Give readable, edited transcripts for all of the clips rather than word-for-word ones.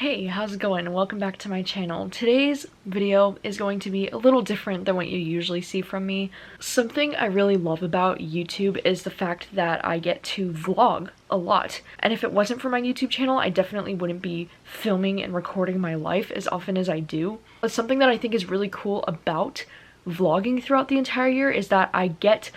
Hey, how's it going? Welcome back to my channel. Today's video is going to be a little different than what you usually see from me. Something I really love about YouTube is the fact that I get to vlog a lot. And if it wasn't for my YouTube channel, I definitely wouldn't be filming and recording my life as often as I do. But something that I think is really cool about vlogging throughout the entire year is that I get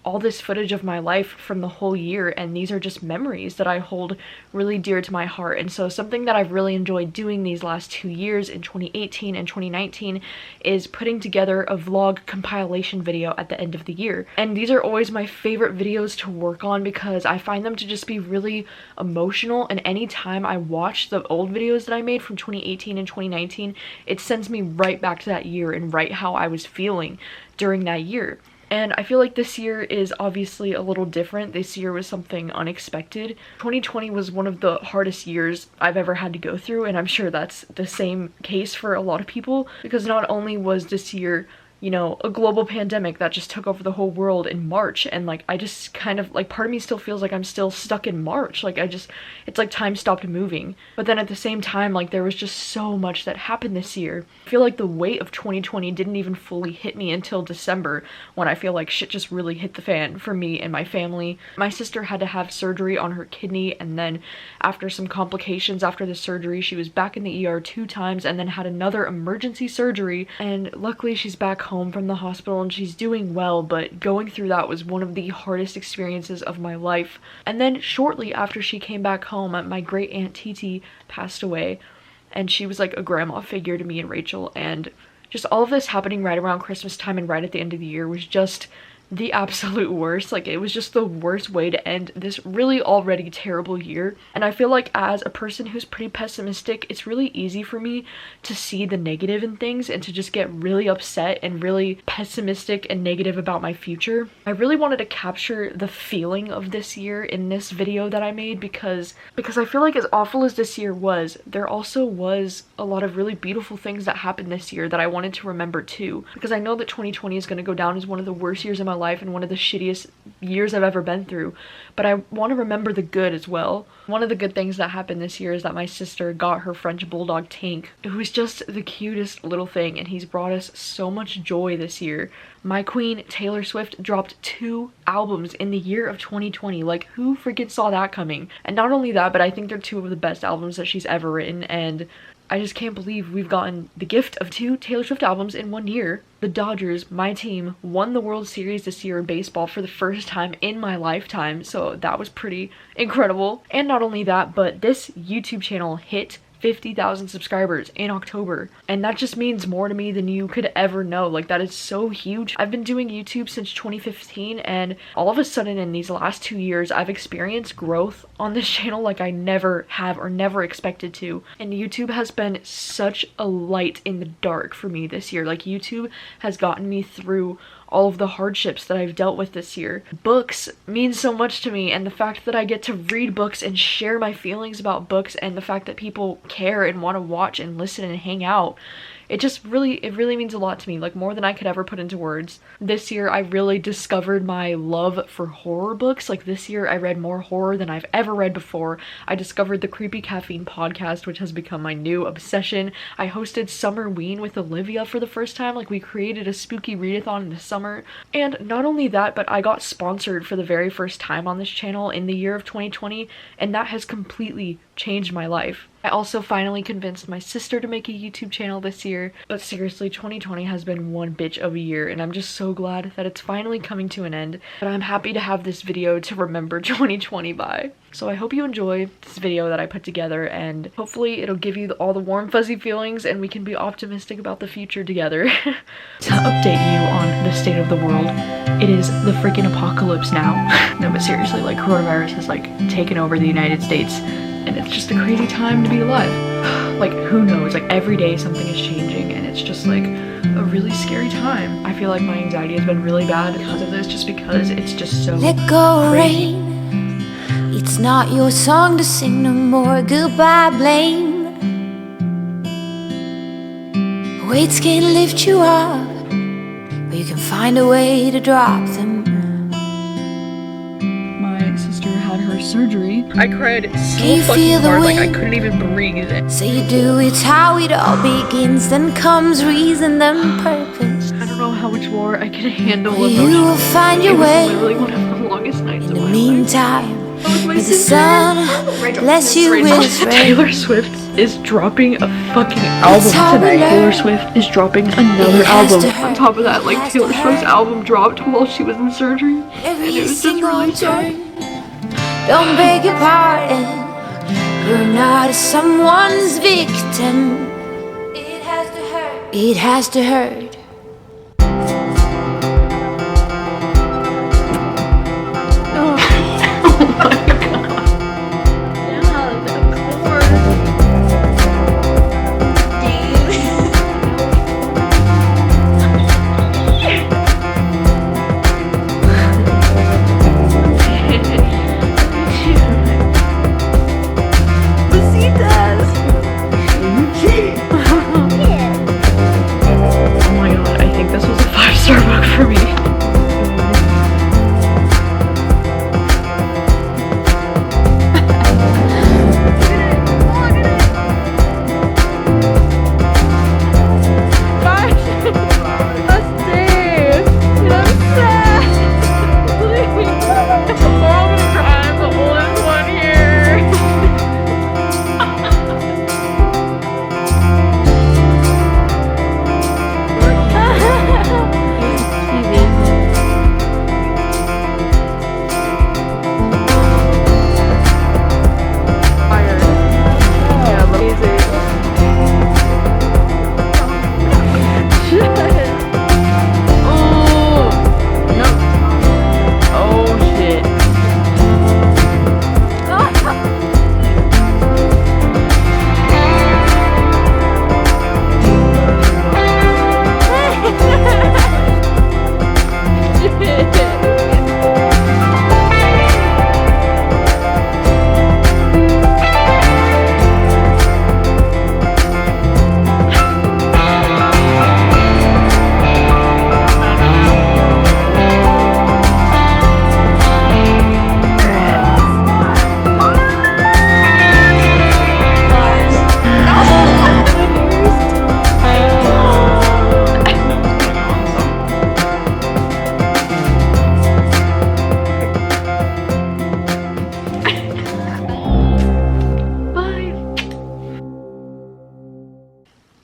all this footage of my life from the whole year, and these are just memories that I hold really dear to my heart. And so something that I've really enjoyed doing these last 2 years in 2018 and 2019 is putting together a vlog compilation video at the end of the year. And these are always my favorite videos to work on because I find them to just be really emotional, and anytime I watch the old videos that I made from 2018 and 2019, it sends me right back to that year and right how I was feeling during that year. And I feel like this year is obviously a little different. This year was something unexpected. 2020 was one of the hardest years I've ever had to go through, and I'm sure that's the same case for a lot of people, because not only was this year, you know, a global pandemic that just took over the whole world in March, and like I just kind of like, part of me still feels like I'm still stuck in March. Like it's like time stopped moving. But then at the same time, like there was just so much that happened this year. I feel like the weight of 2020 didn't even fully hit me until December, when I feel like shit just really hit the fan for me and my family. My sister had to have surgery on her kidney, and then after some complications after the surgery, she was back in the ER 2 times and then had another emergency surgery, and luckily she's back home from the hospital and she's doing well. But going through that was one of the hardest experiences of my life. And then shortly after she came back home, my great aunt Titi passed away, and she was like a grandma figure to me and Rachel, and just all of this happening right around Christmas time and right at the end of the year was just the absolute worst. Like, it was just the worst way to end this really already terrible year. And I feel like as a person who's pretty pessimistic, it's really easy for me to see the negative in things and to just get really upset and really pessimistic and negative about my future. I really wanted to capture the feeling of this year in this video that I made because I feel like as awful as this year was, there also was a lot of really beautiful things that happened this year that I wanted to remember too. Because I know that 2020 is going to go down as one of the worst years of my life and one of the shittiest years I've ever been through, but I want to remember the good as well. One of the good things that happened this year is that my sister got her French bulldog Tank, who is just the cutest little thing, and he's brought us so much joy this year. My queen Taylor Swift dropped 2 albums in the year of 2020. Like, who freaking saw that coming? And not only that, but I think they're 2 of the best albums that she's ever written, and I just can't believe we've gotten the gift of 2 Taylor Swift albums in 1 year. The Dodgers, my team, won the World Series this year in baseball for the first time in my lifetime, so that was pretty incredible. And not only that, but this YouTube channel hit 50,000 subscribers in October, and that just means more to me than you could ever know. Like, that is so huge. I've been doing YouTube since 2015, and all of a sudden in these last 2 years I've experienced growth on this channel like I never have or never expected to. And YouTube has been such a light in the dark for me this year. Like, YouTube has gotten me through all of the hardships that I've dealt with this year. Books mean so much to me, and the fact that I get to read books and share my feelings about books, and the fact that people care and want to watch and listen and hang out, it really means a lot to me, like more than I could ever put into words. This year I really discovered my love for horror books. Like, this year I read more horror than I've ever read before. I discovered the Creepy Caffeine podcast, which has become my new obsession. I hosted Summerween with Olivia for the first time. Like, we created a spooky readathon in the summer. And not only that, but I got sponsored for the very first time on this channel in the year of 2020, and that has completely changed my life. I also finally convinced my sister to make a YouTube channel this year, but seriously, 2020 has been one bitch of a year, and I'm just so glad that it's finally coming to an end. But I'm happy to have this video to remember 2020 by. So I hope you enjoy this video that I put together, and hopefully it'll give you all the warm fuzzy feelings and we can be optimistic about the future together. To update you on the state of the world, it is the freaking apocalypse now. No, but seriously, like, coronavirus has like taken over the United States, and it's just a crazy time to be alive. Like, who knows, like every day something is changing, and it's just like a really scary time. I feel like my anxiety has been really bad because of this, just because it's just so let go crazy. rain. It's not your song to sing no more. Goodbye blame. Weights can't lift you up, but you can find a way to drop them. My sister had her surgery. I cried so you fucking feel the hard, like I wind? couldn't even breathe. So you do, it's how it all begins. Then comes reason, then purpose. I don't know how much more I can handle You emotion. will find It your was way. literally one of the longest nights In of the my life. meantime, may the sun bless you with rain. Taylor Swift is dropping a fucking album tonight. Taylor Swift is dropping another album. On top of that, like, Taylor Swift's album dropped while she was in surgery. Every And it was just single really sad. turn. Don't beg your pardon. You're not someone's victim. It has to hurt. It has to hurt.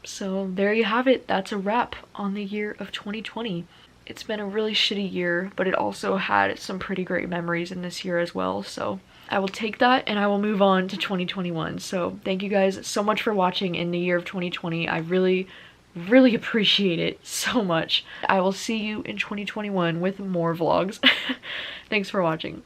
So there you have it. That's a wrap on the year of 2020. It's been a really shitty year, but it also had some pretty great memories in this year as well. So I will take that and I will move on to 2021. So thank you guys so much for watching in the year of 2020. I really appreciate it so much. I will see you in 2021 with more vlogs. Thanks for watching.